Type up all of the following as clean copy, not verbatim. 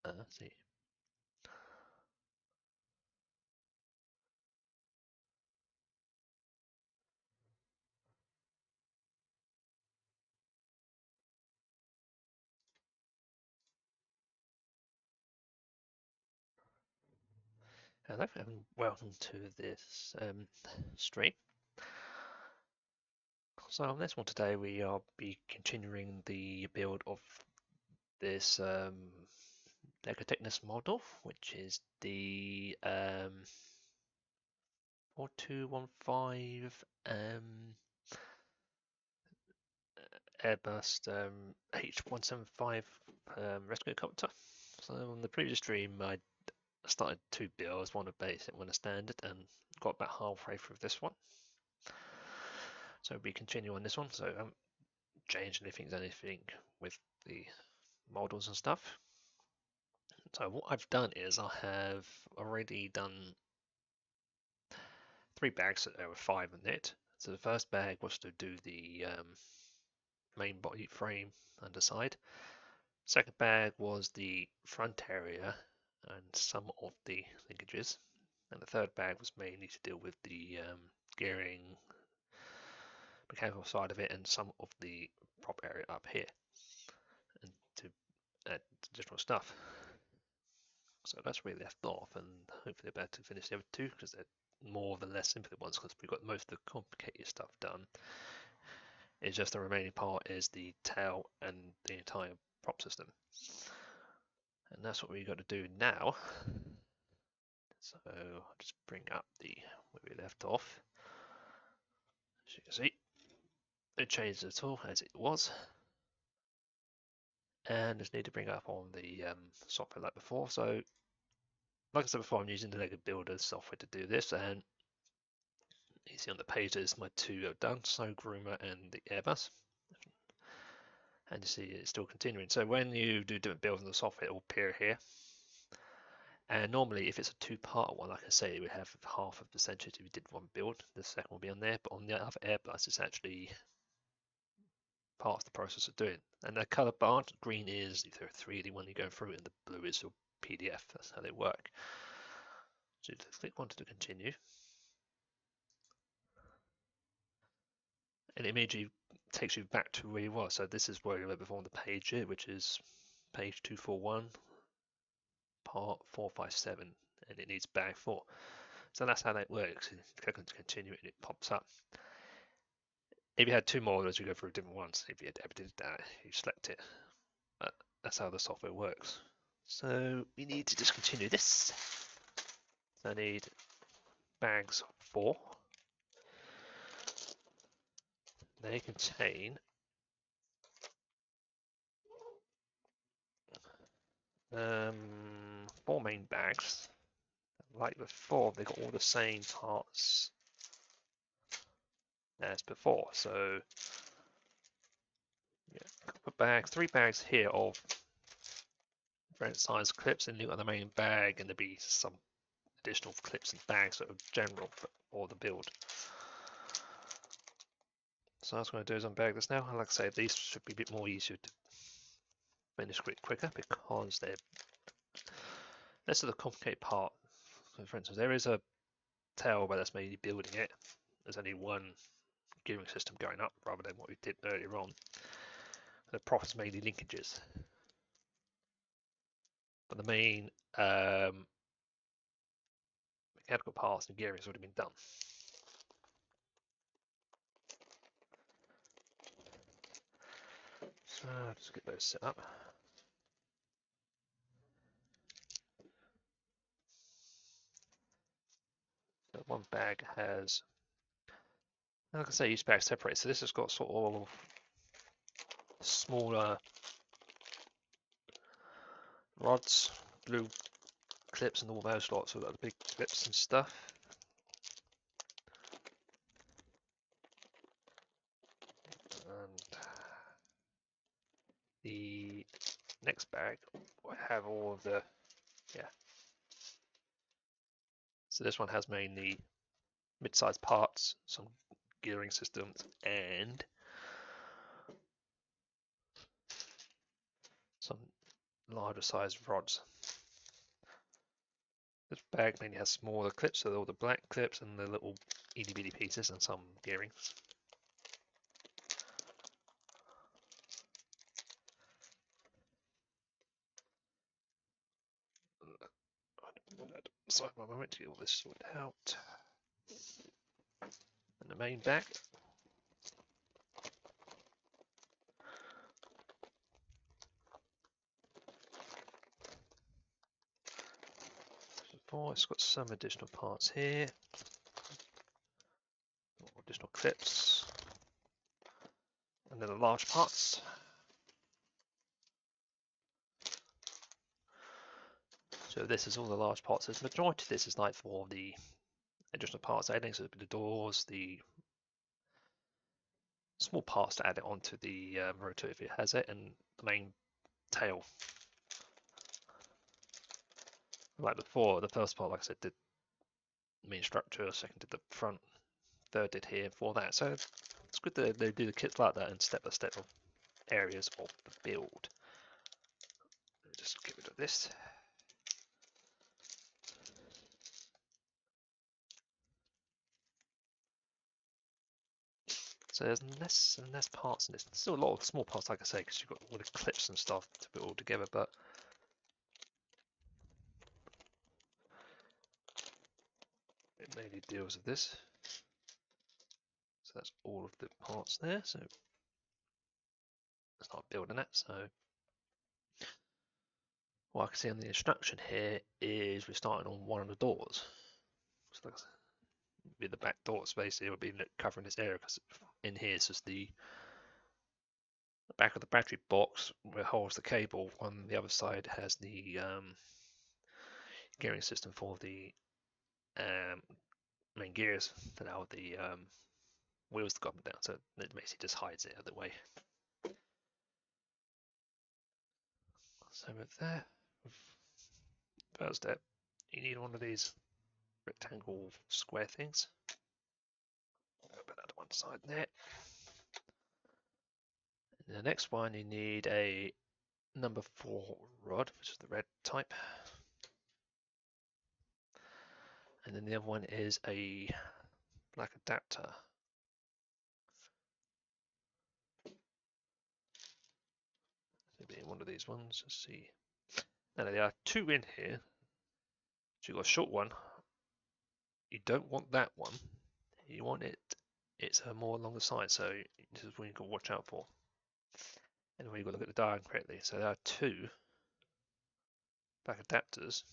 Let's see. Hello and welcome to this stream. So on this one today we are continuing the build of this Lego Technic model, which is the 4215 Airbus H175 rescue helicopter. So on the previous stream I started two builds, one a basic, one a standard, and got about halfway through this one. So we continue on this one. So I haven't changed anything with the models and stuff. So what I've done is I have already done 3 bags, so there were 5 in it. So the first bag was to do the main body frame underside. Second bag was the front area and some of the linkages. And the third bag was mainly to deal with the gearing, mechanical side of it, and some of the prop area up here, and to add additional stuff. So that's where we left off, and hopefully we're able to finish the other two because they're more of the less simple ones because we've got most of the complicated stuff done. It's just the remaining part is the tail and the entire prop system. And that's what we got to do now. So I'll just bring up the where we left off. As you can see, it changed at all as it was. And just need to bring up on the software like before. So like I said before, I'm using the Lego Builder software to do this, and you see on the pages my two are done, so groomer and the airbus. And you see it's still continuing. So when you do different builds in the software, it will appear here. And normally, if it's a two-part one, like I say, we have half of the percentage if we did one build. The second will be on there, but on the other airbus, it's actually part of the process of doing. And the color bar, green is either 3D when you go through, and the blue is your PDF. That's how they work. So just click on to continue. And it immediately takes you back to where you were. So this is where you were before on the page here, which is page 241, part 457, and it needs bag 4. So that's how that works. You click on to continue and it pops up. If you had two models, you go through different ones. If you had ever did that, you select it. But that's how the software works. So we need to just continue this. So I need bags 4. They contain 4 main bags. Like before, they got all the same parts as before. So yeah, couple bags, 3 bags here of different size clips, and you've got the main bag, and there'll be some additional clips and bags that are general for the build. So what I'm going to do is unbag this now. And like I say, these should be a bit more easier to finish quicker because they're less of the complicated part. So for instance, there is a tail where that's mainly building it. There's only one gearing system going up rather than what we did earlier on. The prop is mainly linkages. But the main mechanical parts and gearing has already been done. So I'll just get those set up. So one bag has, like I say, each bag separated. So this has got sort of smaller rods, blue clips, and all those lots. So we've got the big clips and stuff. And the next bag will have all of the, yeah. So this one has mainly mid-sized parts, some gearing systems, and some larger size rods. This bag mainly has smaller clips, so all the black clips and the little itty bitty pieces and some gearings. Sorry, one moment to get all this sorted out. And the main bag. It's got some additional parts here, additional clips, and then the large parts. So this is all the large parts. The majority of this is like for the additional parts adding, so the doors, the small parts to add it onto the rotor if it has it, and the main tail. Like before, the first part, like I said, did main structure, second did the front, third did here for that. So it's good that they do the kits like that and step by step of areas of the build. Let me just get rid of this. So there's less and less parts in this. There's still a lot of small parts, like I say, because you've got all the clips and stuff to put all together, but it mainly deals with this. So that's all of the parts there. So let's start building it. So what I can see on the instruction here is we're starting on one of the doors. So that's be the back doors basically. It would be covering this area because in here is just the back of the battery box where it holds the cable. On the other side has the gearing system for the main gears that allow the wheels to go up and down. So it basically just hides it out of the way. So with that, first step, you need one of these rectangle square things. Put that to one side there. And the next one, you need a number 4 rod, which is the red type. And then the other one is a black adapter. Maybe one of these ones. Let's see. Now there are 2 in here. So you've got a short one. You don't want that one. You want it. It's more along the side. So this is what you've got to watch out for. And when you've got to look at the diagram correctly. So there are 2 black adapters.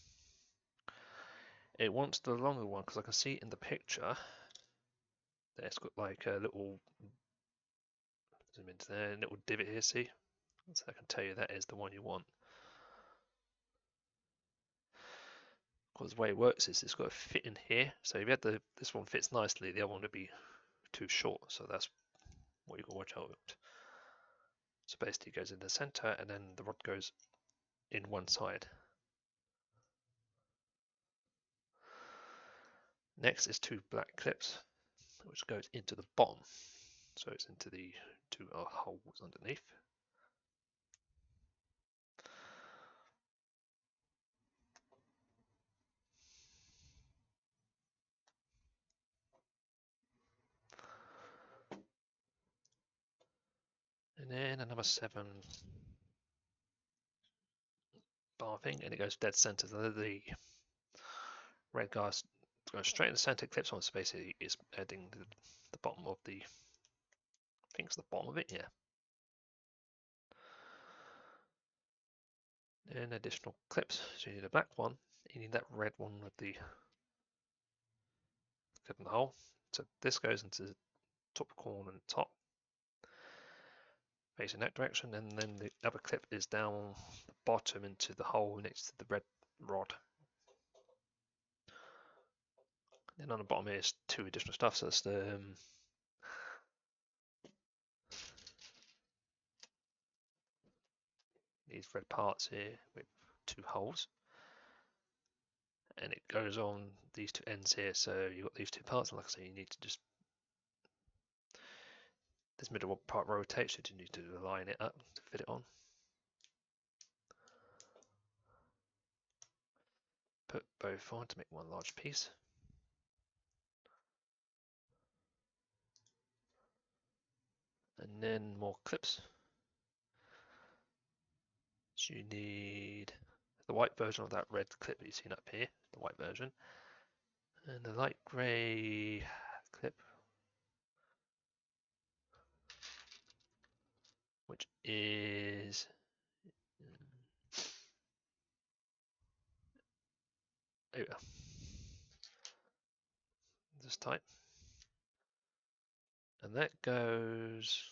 It wants the longer one because I can see in the picture that it's got like a little zoom into there, a little divot here. See, so I can tell you that is the one you want. Because the way it works is it's got to fit in here. So if you had this one fits nicely, the other one would be too short. So that's what you got to watch out. So basically, it goes in the center, and then the rod goes in one side. Next is 2 black clips, which goes into the bottom. So it's into the 2 holes underneath. And then another 7 bar thing, and it goes dead center. The red guys go straight in the center, clips on, so basically it's adding the bottom of the, I think it's the bottom of it, yeah. And additional clips, so you need a black one, you need that red one with the clip in the hole. So this goes into the top corner and top, facing that direction, and then the other clip is down the bottom into the hole next to the red rod. Then on the bottom here is 2 additional stuff, so that's the these red parts here with 2 holes, and it goes on these 2 ends here. So you've got these 2 parts, and like I say, you need to just, this middle part rotates, so you need to line it up to fit it on. put both on to make one large piece. And then more clips. So you need the white version of that red clip that you've seen up here, the white version, and the light grey clip, which is this type, and that goes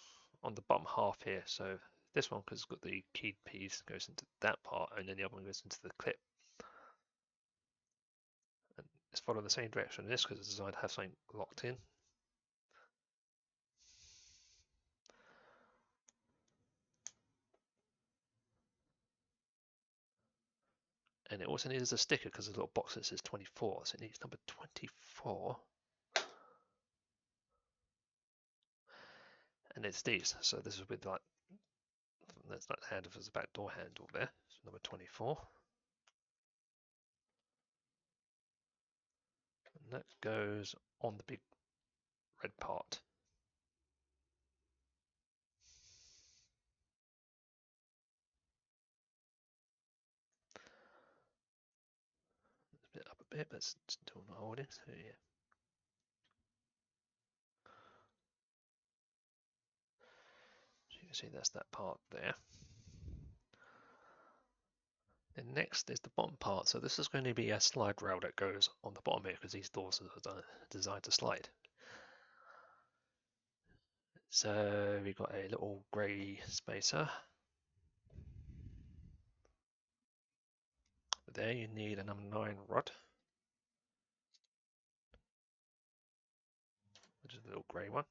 on the bottom half here. So this one, because it's got the keyed piece, goes into that part, and then the other one goes into the clip. And it's following the same direction as this because it's designed to have something locked in. And it also needs a sticker because there's a little box that says 24, so it needs number 24. And it's these, so this is with like, that's not the handle, there's a back door handle there, so number 24. And that goes on the big red part. It's a bit up a bit, but it's still not holding, so yeah. So you can see that's that part there. And next is the bottom part. So this is going to be a slide rail that goes on the bottom here because these doors are designed to slide. So we've got a little grey spacer. There you need a number 9 rod, which is a little grey one.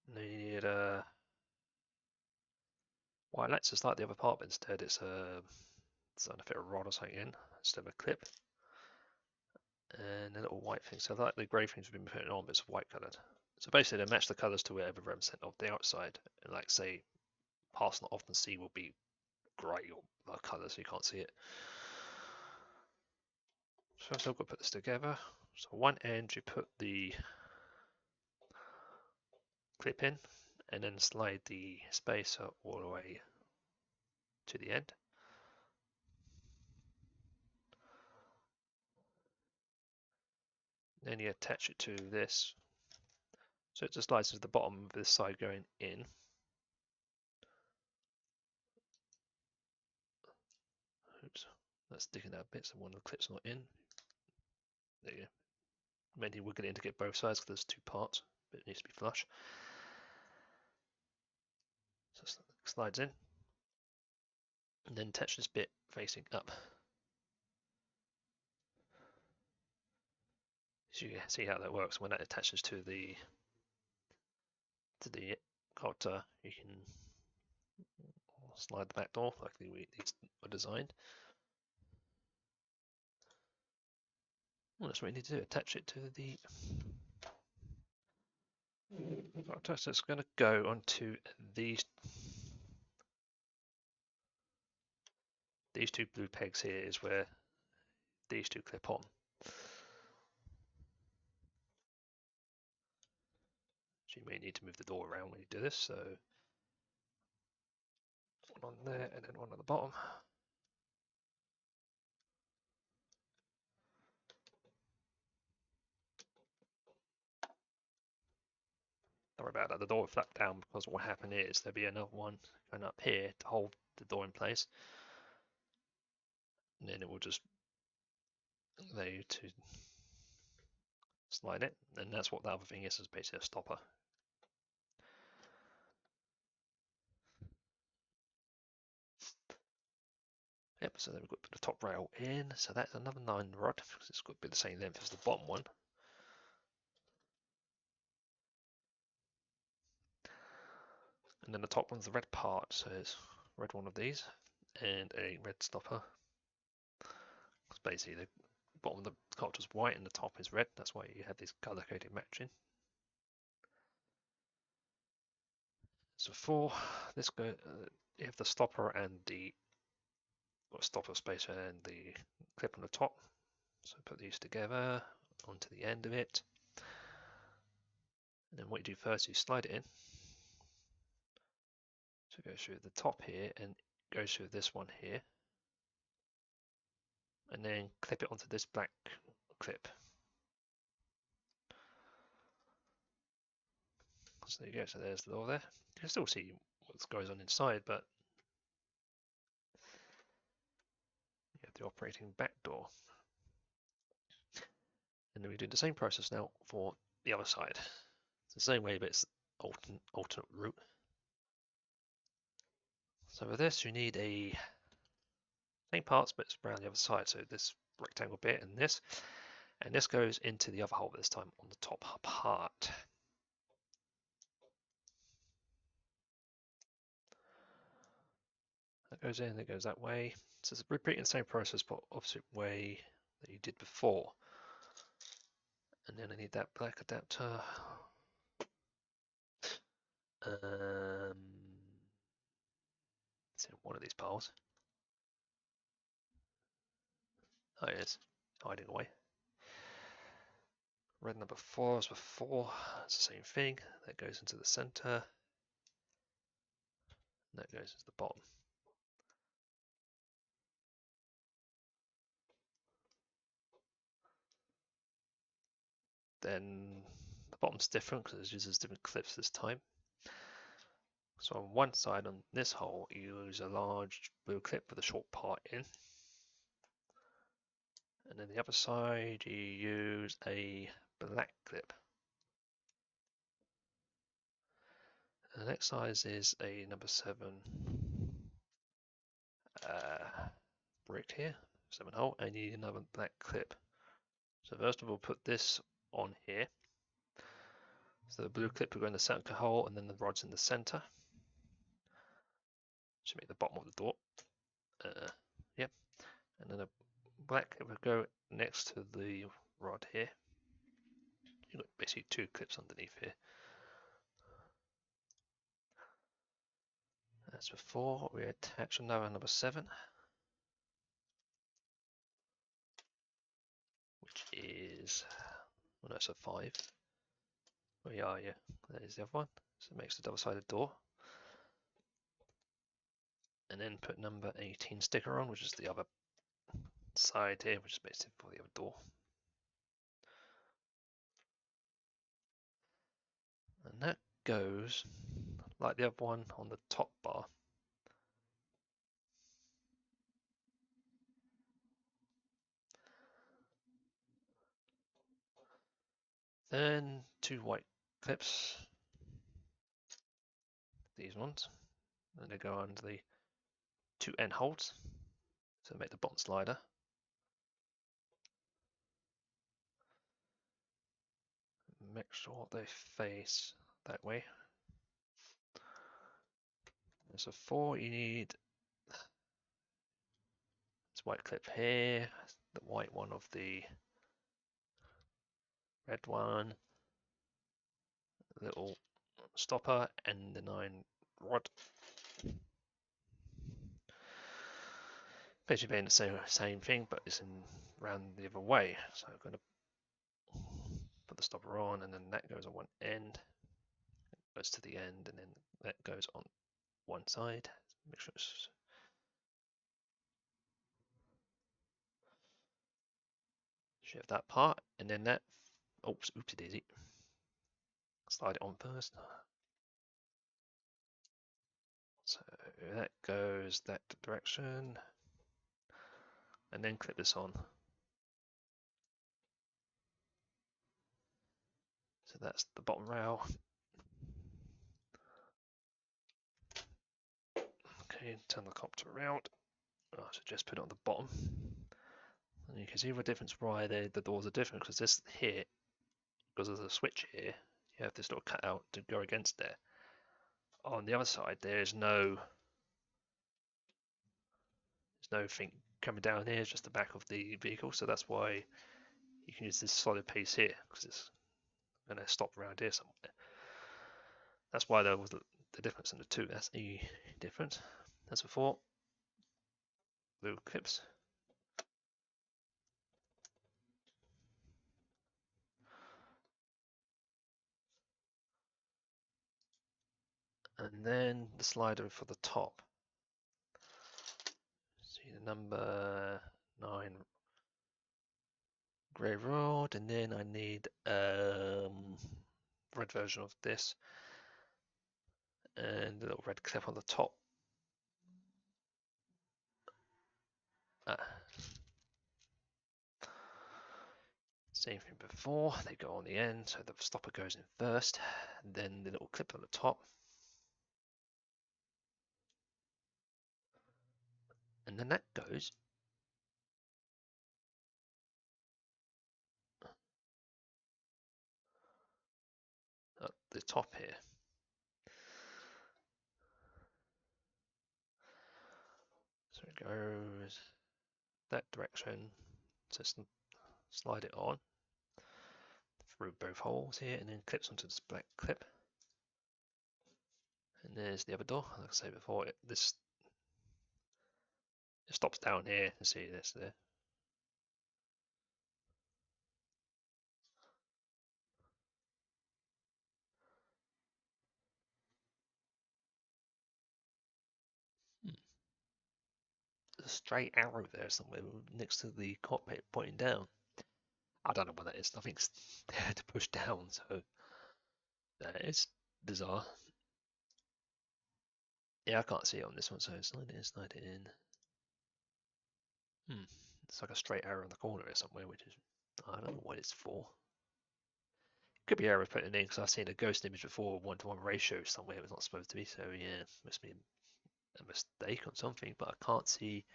And then you need a white light, just like the other part, but instead it's designed to fit a rod or something in instead of a clip. And a little white thing. So like the grey things we've been putting on, but it's white coloured. So basically they match the colours to whatever represent of the outside. And like say, parts not often see will be grey or colour, so you can't see it. So I've got to put this together. So one end you put the clip in, and then slide the spacer all the way to the end. Then you attach it to this. So it just slides to the bottom of this side going in. Oops, that's sticking out a bit, so one of the clips not in. There you go. Mainly wiggle it in to get both sides because there's two parts, but it needs to be flush. So it slides in. And then attach this bit facing up. So you can see how that works. When that attaches to the copter, you can slide the back door like these are designed. Well, that's what you need to do. Attach it to the copter. So it's going to go onto these two blue pegs here. Is where these two clip on. So you may need to move the door around when you do this. So one on there and then one on the bottom. Don't worry about that. The door will flap down because what will happen is there'll be another one going up here to hold the door in place. And then it will just allow you to slide it. And that's what the other thing is basically a stopper. Yep, so then we've got the top rail in. So that's another 9 rod because it's got to be the same length as the bottom one. And then the top one's the red part, so it's red one of these and a red stopper. Because basically the bottom of the copter's white and the top is red. That's why you have this color coded matching. So for this you have the stopper and the got a stopper spacer and the clip on the top. So put these together onto the end of it. And then what you do first, you slide it in. So it goes through the top here and goes through this one here. And then clip it onto this black clip. So there you go, so there's the door there. You can still see what goes on inside, but you have the operating back door. And then we do the same process now for the other side. It's the same way, but it's alternate route. So for this, you need a same parts, but it's around the other side. So this rectangle bit and this goes into the other hole this time on the top part. That goes in, it goes that way. So it's repeating the same process, but opposite way that you did before. And then I need that black adapter. It's in one of these piles. Oh, it is hiding away. Red number 4 is before. It's the same thing. That goes into the center. And that goes into the bottom. Then the bottom's different because it uses different clips this time. So on one side, on this hole, you use a large blue clip with a short part in. And then the other side, you use a black clip. And the next size is a number 7 brick here, 7 hole, and you need another black clip. So first of all, put this on here. So the blue clip will go in the center hole, and then the rod's in the center. Should make the bottom of the door. Yep. And then a black clip will go next to the rod here. You've got basically 2 clips underneath here. As before, we attach another number 7, which is, well, no, it's a 5. We are, yeah. There's the other one. So it makes the double-sided door. And then put number 18 sticker on, which is the other side here, which is basically for the other door. And that goes like the other one on the top bar. Then 2 white clips, these ones, and they go under the 2 end holes, so make the bottom slider. Make sure they face that way. And so 4, you need this white clip here, the white one of the red one, little stopper, and the 9 rod. Basically being the same thing, but it's in round the other way. So I'm going to put the stopper on, and then that goes on one end, goes to the end, and then that goes on one side. Make sure it's shift that part, and then that, oops, oopsie daisy. Slide it on first. So that goes that direction, and then clip this on. So that's the bottom rail. Okay, turn the copter around. Oh, so just put it on the bottom. And you can see the difference why the doors are different, because this here, because there's a switch here, you have this little cutout to go against there. On the other side, there's no thing coming down here, it's just the back of the vehicle, so that's why you can use this solid piece here, because it's going to stop around here somewhere. That's why there was the difference in the two. That's the difference. As before, blue clips. And then the slider for the top. See the number 9 grey rod, and then I need red version of this and a little red clip on the top. Same thing before, they go on the end, so the stopper goes in first, then the little clip on the top. And then that goes at the top here. So it goes that direction, just slide it on through both holes here, and then clips onto this black clip. And there's the other door. Like I said before, it stops down here. You see this there. There's a straight arrow there somewhere next to the cockpit pointing down. I don't know what that is. Nothing's there to push down, so that is bizarre. Yeah, I can't see it on this one, so slide it in, slide it in. It's like a straight arrow in the corner or somewhere, which is, I don't know what it's for. Could be error putting in, because I've seen a ghost image before, 1-to-1 ratio somewhere it was not supposed to be, so yeah, must be a mistake on something, but I can't see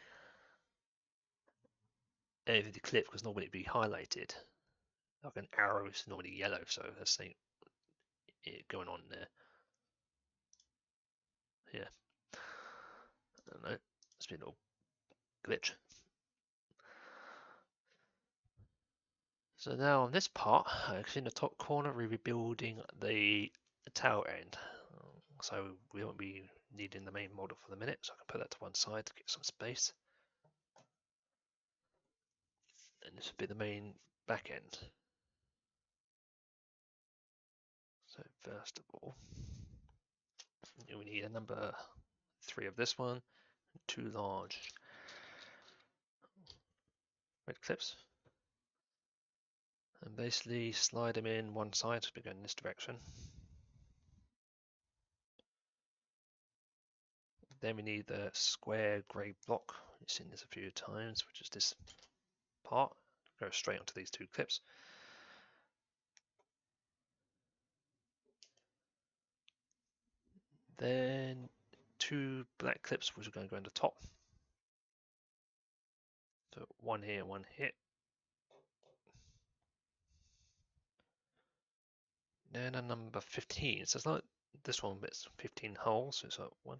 any of the clip because normally it'd be highlighted. Like an arrow is normally yellow, so there's something going on there. Yeah. I don't know. It's been a little glitch. So now on this part, in the top corner, we're rebuilding the tail end. So we won't be needing the main model for the minute, so I can put that to one side to get some space. And this will be the main back end. So first of all, we need a number 3 of this one, 2 large red clips, and basically slide them in one side, so we go in this direction. Then we need the square grey block. You've seen this a few times, which is this part. Go straight onto these 2 clips. Then 2 black clips, which are going to go in the top. So one here, one here. Then a number 15. So it's not this one, but it's 15 holes. So it's like 1,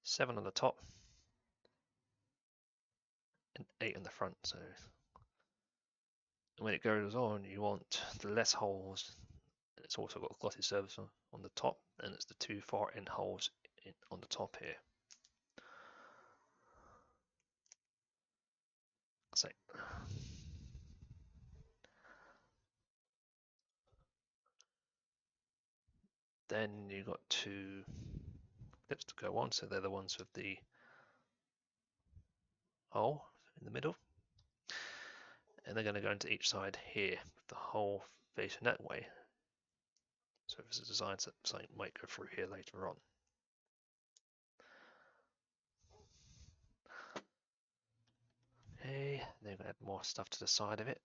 7 on the top, and 8 on the front. So when it goes on, you want the less holes. It's also got a glossy surface on the top, and it's the 2 far end holes on the top here. So then you've got 2 clips to go on, so they're the ones with the hole in the middle, and they're going to go into each side here with the hole facing that way. So if it's a design that something might go through here later on. Okay, then add more stuff to the side of it.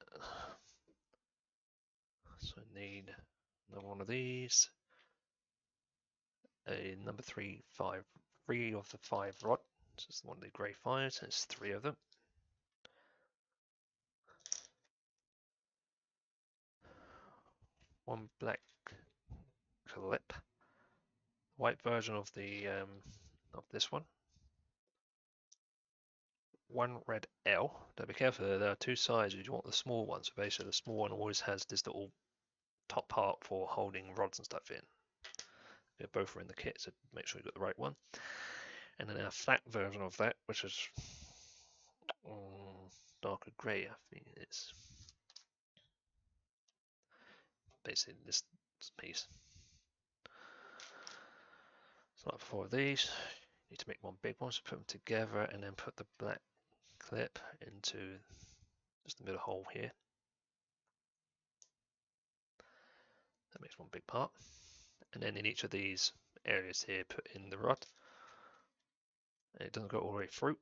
So I need another one of these, a number 3 of the 5 rod. So it's one of the grey 5s, and it's 3 of them. One black clip, white version of the of this one. One red L. Now be careful, there are 2 sizes. You want the small one, so basically the small one always has this little top part for holding rods and stuff in. Both are in the kit, so make sure you got the right one. And then a flat version of that, which is darker grey, I think it's basically this piece. So like 4 of these, you need to make one big one, so put them together and then put the black clip into just the middle hole here. That makes one big part. And then in each of these areas here, put in the rod. And it doesn't go all the way through.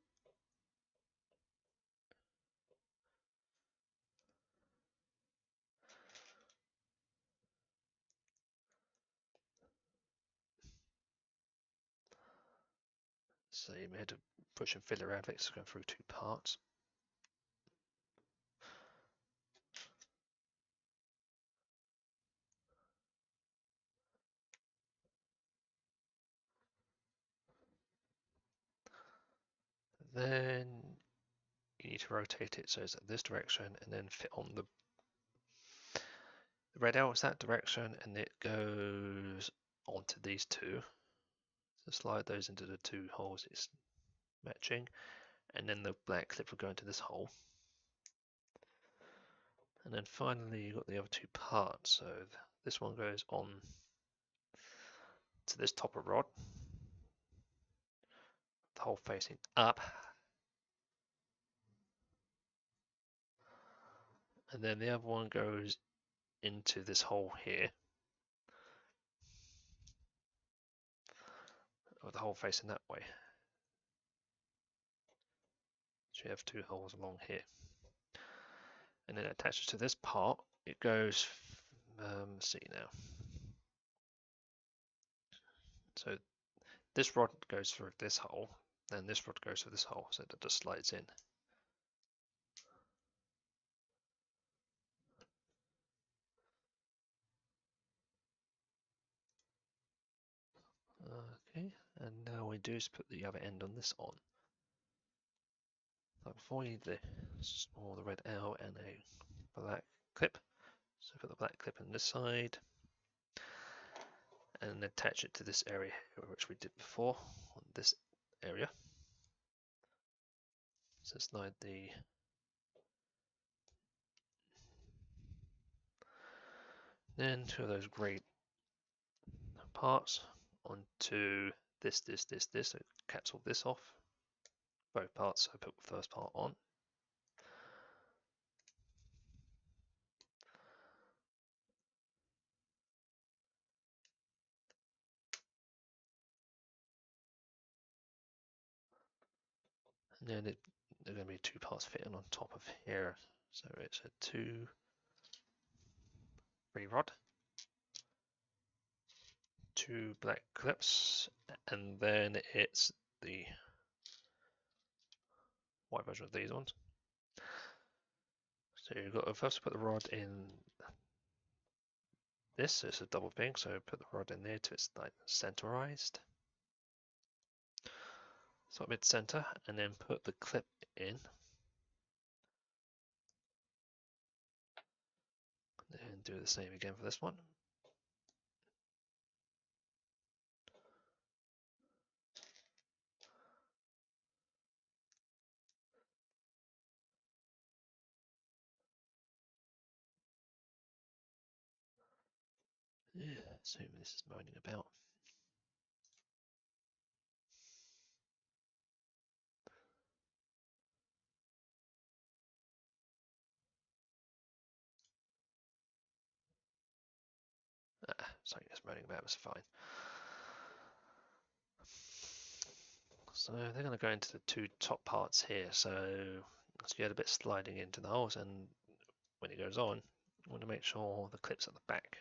So you may have to push and fill around it, it's going through 2 parts. Then you need to rotate it so it's in this direction and then fit on the red arrows that direction, and it goes onto these 2. So slide those into the 2 holes it's matching, and then the black clip will go into this hole. And then finally you've got the other 2 parts. So this one goes on to this top of rod, the hole facing up. And then the other one goes into this hole here, with the hole facing that way. So you have 2 holes along here. And then it attaches to this part. It goes, let's see now. So this rod goes through this hole, then this rod goes through this hole, so that just slides in. Okay, and now we do is put the other end on this on. Like before, you need the red arrow and a black clip. So put the black clip on this side, and attach it to this area which we did before on this area. So slide the then 2 of those grey parts onto this, so it caps all this off. Both parts, so I put the first part on. And then there are going to be 2 parts fitting on top of here. So it's a 2 free rod, 2 black clips, and then it's the white version of these ones. So you've got to first put the rod in this, so it's a double thing, so put the rod in there till it's like centerized. So mid-center, and then put the clip in. And do the same again for this one. Yeah, assuming this is moaning about. Something that's moaning about is fine. So they're going to go into the 2 top parts here. So let's get a bit sliding into the holes, and when it goes on, I want to make sure the clip's at the back.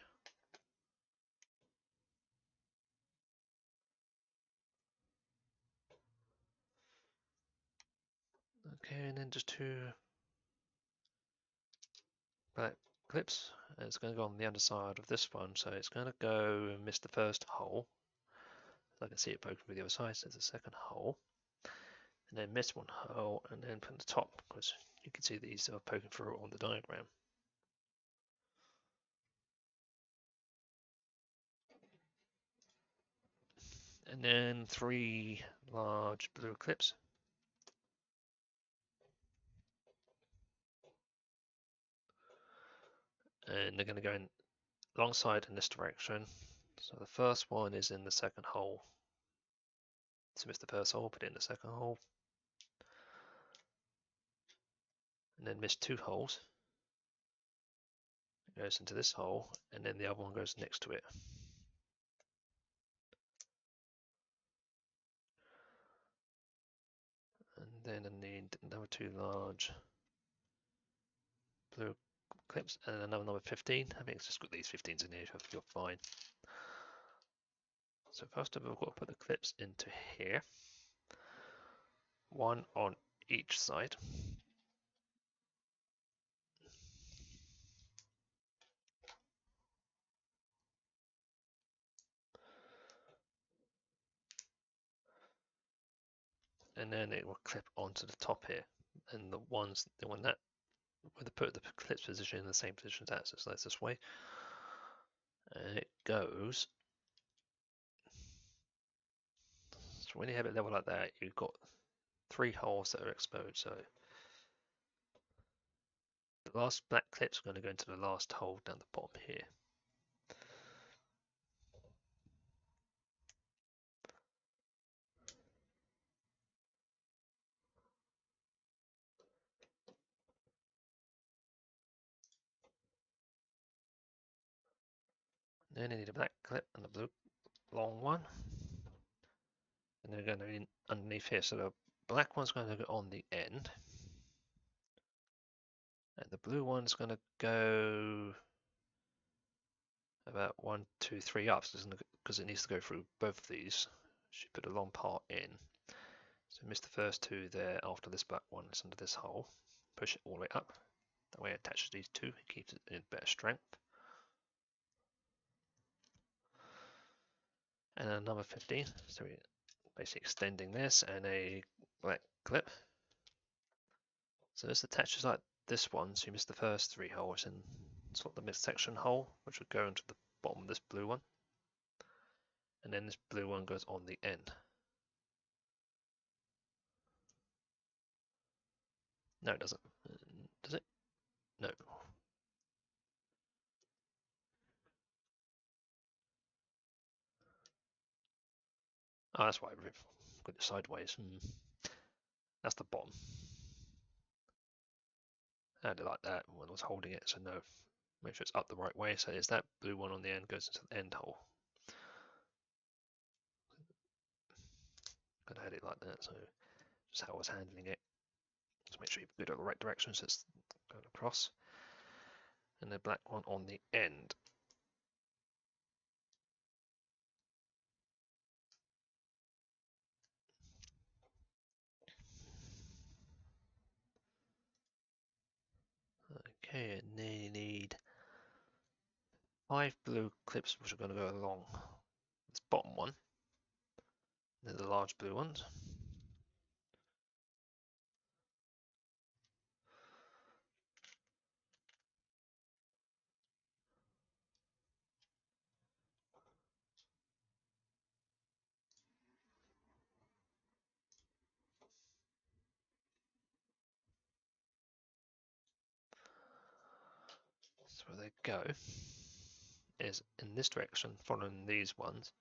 Okay, and then just 2 black clips. And it's going to go on the underside of this one, so it's going to go and miss the first hole. So I can see it poking through the other side, so there's a second hole. And then miss 1 hole, and then put the top, because you can see these are poking through on the diagram. And then 3 large blue clips. And they're going to go in alongside in this direction. So the first one is in the second hole. So miss the first hole, put it in the second hole. And then miss 2 holes. It goes into this hole, and then the other one goes next to it. And then I need another 2 large blue clips and another number 15. I think it's just got these 15s in here, so you're fine. So first of all, we've got to put the clips into here. One on each side. And then it will clip onto the top here. And the one that where they put the clips position in the same position as that, so it's this way. And it goes. So when you have it level like that, you've got 3 holes that are exposed. So the last black clip's going to go into the last hole down the bottom here. Then you need a black clip and a blue long one. And they're going to be underneath here. So the black one's going to go on the end. And the blue one's going to go about 1, 2, 3 up because it needs to go through both of these. Should put a long part in. So miss the first 2 there after this black one is under this hole. Push it all the way up. That way it attaches these 2, it keeps it in better strength. And then another 15. So we're basically extending this and a black clip. So this attaches like this one, so you miss the first 3 holes in sort of the midsection hole, which would go into the bottom of this blue one. And then this blue one goes on the end. No, it doesn't. Does it? No. Oh, that's why we've got it sideways. That's the bottom. I had it like that when I was holding it, so no. Make sure it's up the right way. So it's that blue one on the end goes into the end hole. Could have had it like that, so just how I was handling it. Just make sure you put it in the right direction so it's going across. And the black one on the end. Okay, and then you need 5 blue clips which are going to go along this bottom one. They're the large blue ones. So where they go is in this direction, following these ones.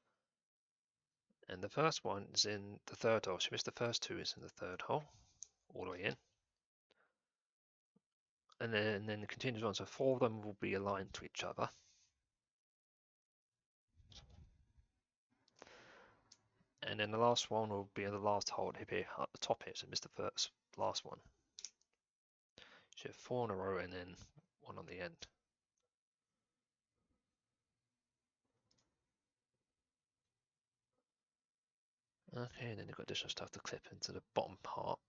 And the first one is in the third hole. So the first 2 is in the third hole, all the way in. And then it continues on. So 4 of them will be aligned to each other. And then the last one will be in the last hole here at the top here. So miss the first, last one. So you have 4 in a row and then 1 on the end. Okay, and then you've got additional stuff to clip into the bottom part.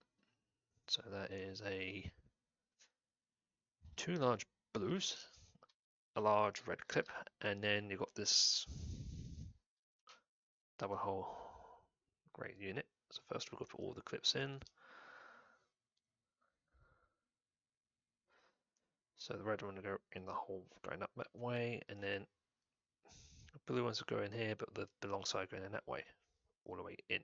So that is 2 large blues, a large red clip, and then you've got this double hole grey unit. So first we've got to put all the clips in. So the red one will go in the hole going up that way, and then the blue ones will go in here, but the long side going in that way. all the way in.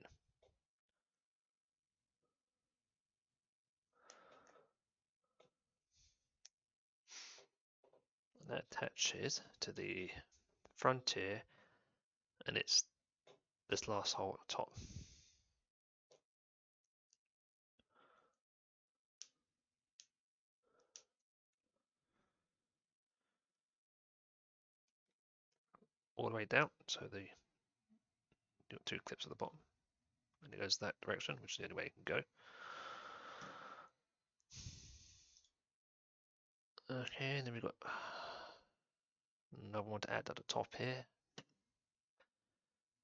And that attaches to the front here, and it's this last hole at the top. All the way down, so the two clips at the bottom, and it goes that direction, which is the only way it can go. Okay, and then we've got another one to add at the top here.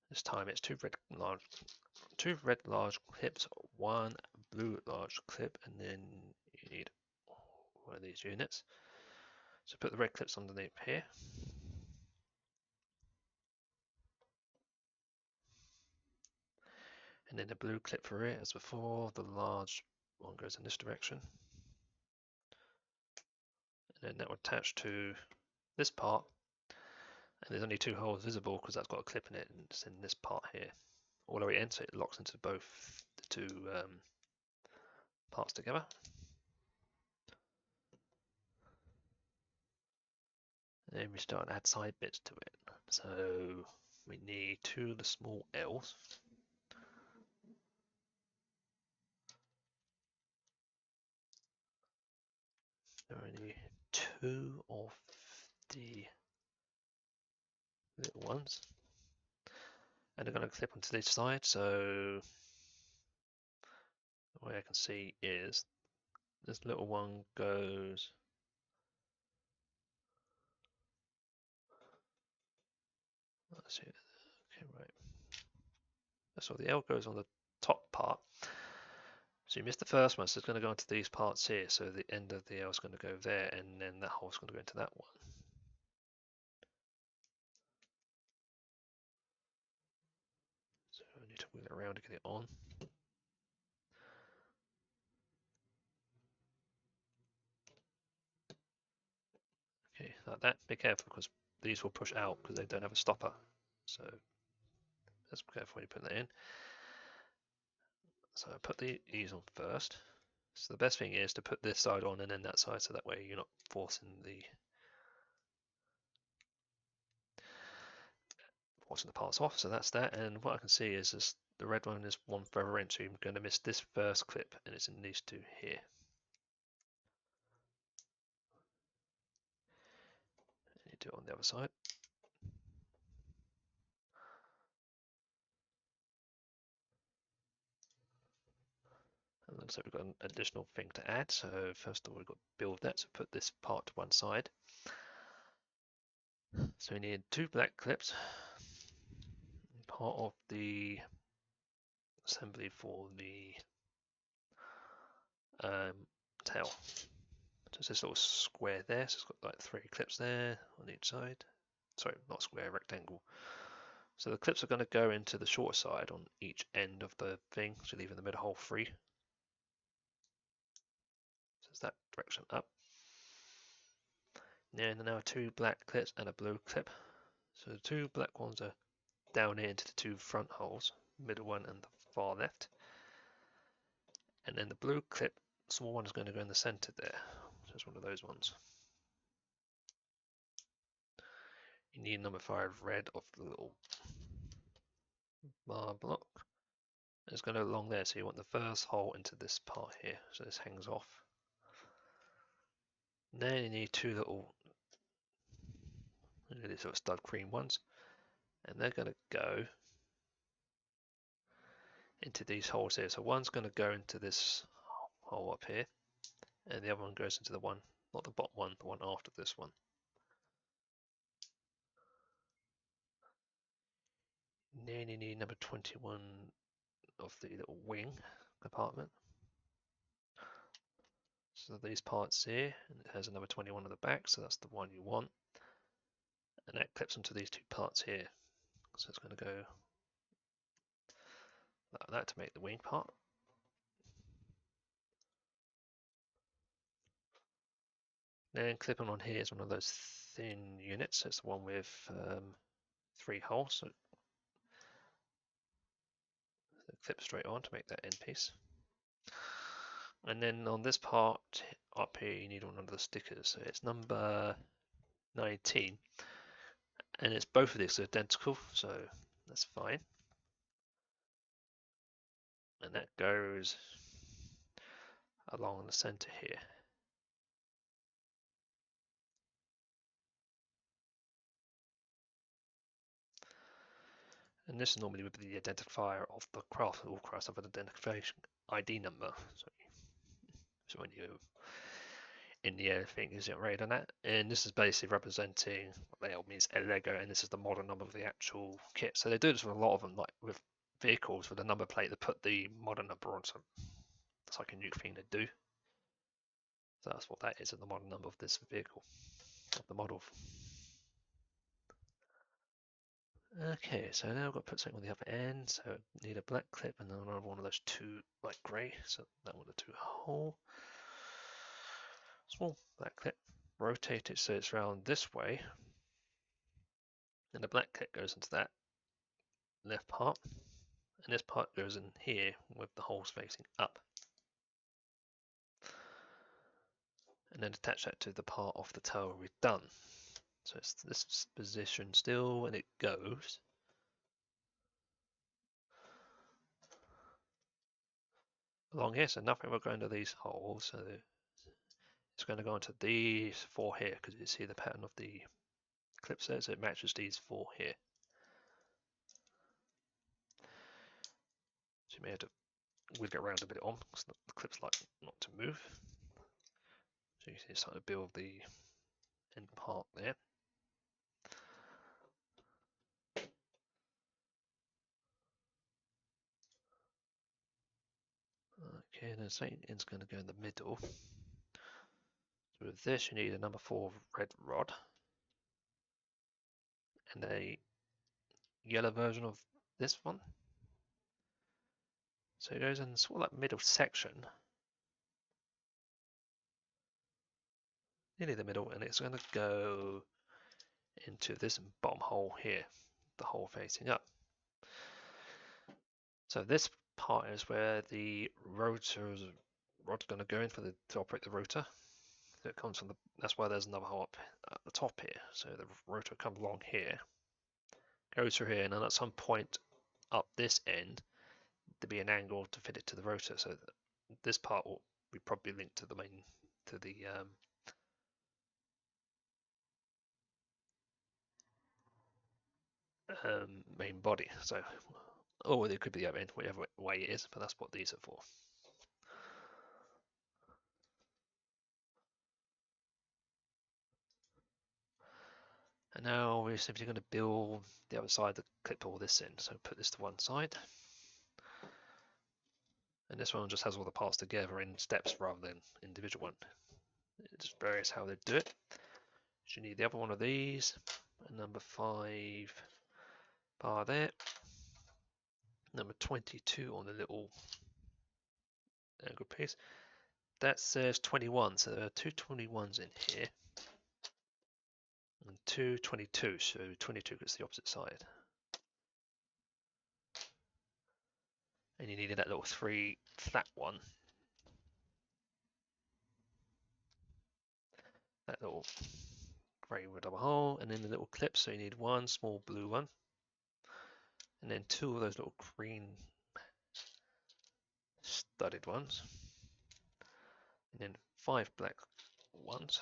This time it's two red large clips, one blue large clip, and then you need one of these units. So put the red clips underneath here. And then the blue clip for it as before, the large one goes in this direction. And then that will attach to this part. And there's only two holes visible because that's got a clip in it, and it's in this part here. All the way in, so it locks into both the two parts together. And then we start to add side bits to it. So we need two of the small L's. There are only two of the little ones. And they're going to clip onto this side, so the way I can see is this little one goes let's see, okay, right. So the L goes on the top part. So you missed the first one, so it's going to go into these parts here. So the end of the L is going to go there, and then that hole's going to go into that one. So I need to wheel it around to get it on. Okay, like that. Be careful because these will push out because they don't have a stopper. So let's be careful when you put that in. So I put these on first. So the best thing is to put this side on and then that side, so that way you're not forcing the parts off. So that's that. And what I can see is this, the red one is one further in, so you're going to miss this first clip, and it's in these two here. And you do it on the other side. And looks like we've got an additional thing to add. So first of all, we've got to build that. So put this part to one side. So we need two black clips. Part of the assembly for the tail. So it's this little square there. So it's got like 3 clips there on each side. Sorry, not square, rectangle. So the clips are going to go into the shorter side on each end of the thing, so leaving the middle hole free. So it's that direction up. And now 2 black clips and a blue clip. So the 2 black ones are down here into the 2 front holes, middle one and the far left. And then the blue clip, small one, is going to go in the center there. So it's one of those ones. You need number 5 red of the little bar block. It's going to go along there, so you want the first hole into this part here, so this hangs off. Then you need 2 little these sort of stud cream ones, and they're going to go into these holes here. So one's going to go into this hole up here, and the other one goes into the one, not the bottom one, the one after this one. Then you need number 21 of the little wing compartment. So these parts here, and it has another 21 on the back, so that's the one you want. And that clips onto these 2 parts here. So it's going to go like that to make the wing part. Then clipping on here is one of those thin units. It's the one with 3 holes. So clip straight on to make that end piece. And then on this part up here, you need one of the stickers. So it's number 19, and it's both of these are identical, so that's fine. And that goes along the center here. And this is normally with the identifier of the craft. All crafts have an identification ID number. So when you in the air thing is it right on that? And this is basically representing what layout means a Lego, and this is the model number of the actual kit. So they do this with a lot of them, like with vehicles with a number plate, they put the model number on. So that's like a new thing to do. So that's what that is, the model number of this vehicle, of the model. Okay, so now I've got to put something on the upper end. So I need a black clip and another one of those two like grey. So that one, the two hole. Small black clip. Rotate it so it's round this way. And the black clip goes into that left part. And this part goes in here with the holes facing up. And then attach that to the part of the tower we've done. So it's this position still, and it goes. Along here, so nothing will go into these holes. So it's going to go into these four here, because you see the pattern of the clips there, so it matches these four here. So you may have to wiggle it around a bit on, because the clip's like not to move. So you can see it's starting to build the end part there. Okay, and the same end's going to go in the middle. So with this, you need a number 4 red rod and a yellow version of this one. So it goes in sort of that middle section, nearly the middle, and it's going to go into this bottom hole here, the hole facing up. So this part is where the rod's going to go in to operate the rotor. So it comes from that's why there's another hole up at the top here. So the rotor comes along here, goes through here, and then at some point up this end, there'll be an angle to fit it to the rotor. So this part will be probably linked to the main body. So, or it could be the other end, whichever way it is, but that's what these are for. And now we're simply going to build the other side to clip all this in. So put this to one side. And this one just has all the parts together in steps rather than individual one. It just varies how they do it. So you need the other one of these, and number 5 bar there. Number 22 on the little angle piece. That says 21, so there are two 21s in here. And two 22, so 22 gets the opposite side. And you needed that little 3 flat one. That little grey with double hole, and then the little clip, so you need one small blue one. And then 2 of those little green studded ones. And then 5 black ones.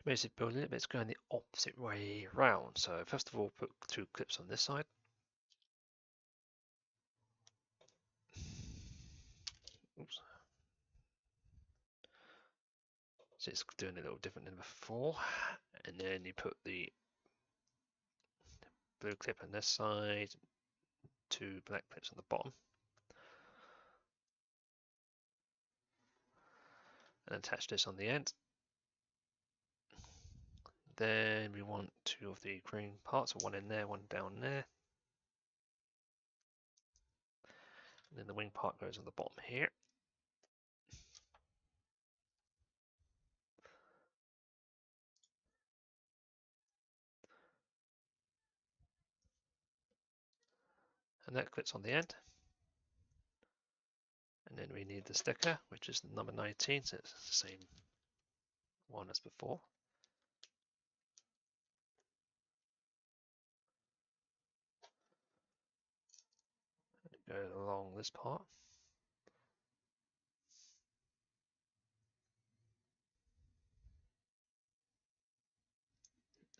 Basically building it, but it's going the opposite way around. So first of all, put 2 clips on this side. Oops. So it's doing a little different than before. And then you put the blue clip on this side, 2 black clips on the bottom. And attach this on the end. Then we want 2 of the green parts, one in there, one down there. And then the wing part goes on the bottom here. and that clips on the end. And then we need the sticker, which is number 19, so it's the same one as before. Go along this part.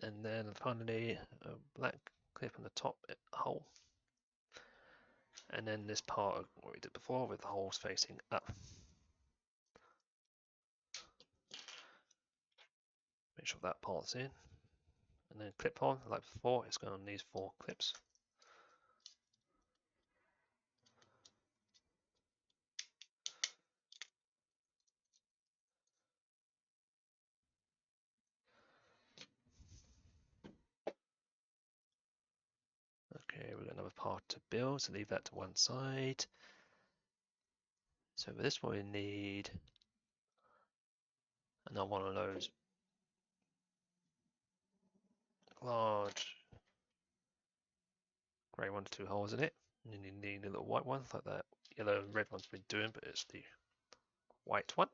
And then finally a black clip on the top hole. And then this part, what we did before, with the holes facing up. Make sure that part's in. And then clip on, like before, it's going on these 4 clips. Okay, we've got another part to build, so leave that to one side. So for this one we need another one of those large grey 1 to 2 holes in it. And then you need a little white one, like that yellow and red one's been doing, but it's the white one.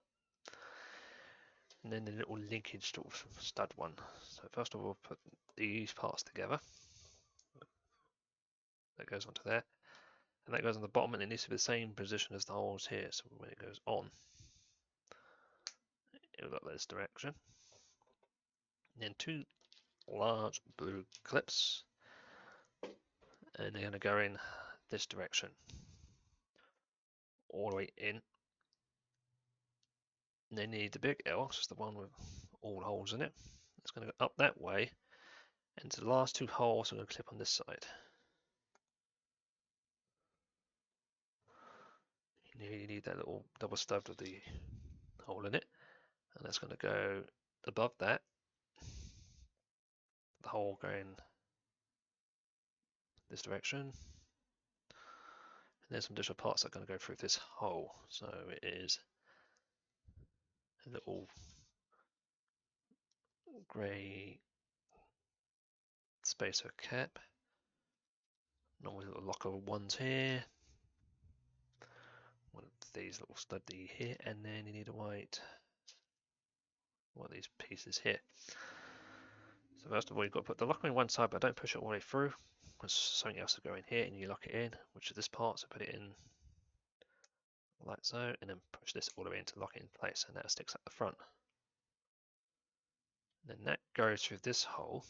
And then the little linkage sort of stud one. So first of all, put these parts together. That goes onto there. And that goes on the bottom, and it needs to be the same position as the holes here. So when it goes on, it'll go this direction. And then 2 large blue clips, and they're going to go in this direction, all the way in. And they need the big L, which is the one with all the holes in it. It's going to go up that way, and the last 2 holes are going to clip on this side. You need that little double stud with the hole in it, and that's going to go above that. The hole going this direction. And there's some additional parts that are going to go through this hole. So it is a little grey spacer cap. Normally little locker ones here. One of these little studly here, and then you need a white one of these pieces here. So first of all, you've got to put the locker in one side, but don't push it all the way through, because something else will go in here, and you lock it in, which is this part. So put it in like so, and then push this all the way in to lock it in place, and that sticks at the front. Then that goes through this hole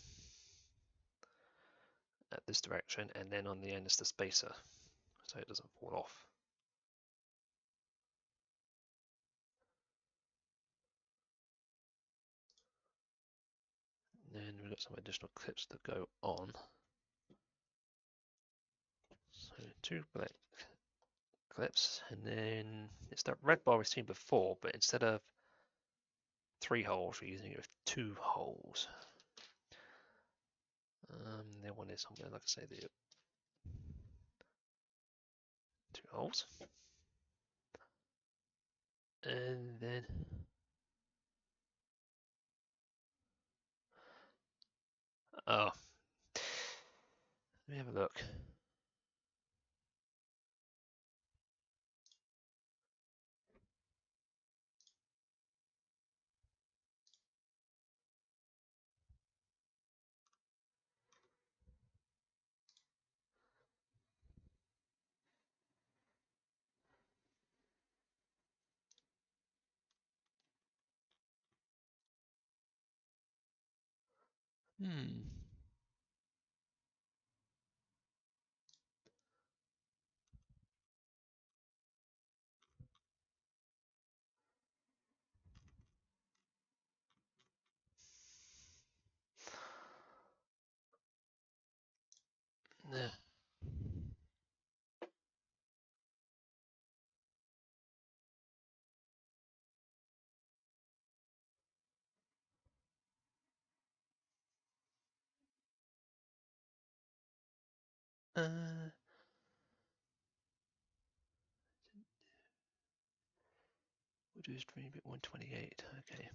at this direction, and then on the end is the spacer, so it doesn't fall off. And then we've got some additional clips that go on. So 2 black clips, and then it's that red bar we've seen before, but instead of 3 holes, we're using it with 2 holes. The one is somewhere, like I say, the 2 holes. And then oh, let me have a look. Hmm. Yeah. We'll do stream bit 128. Okay.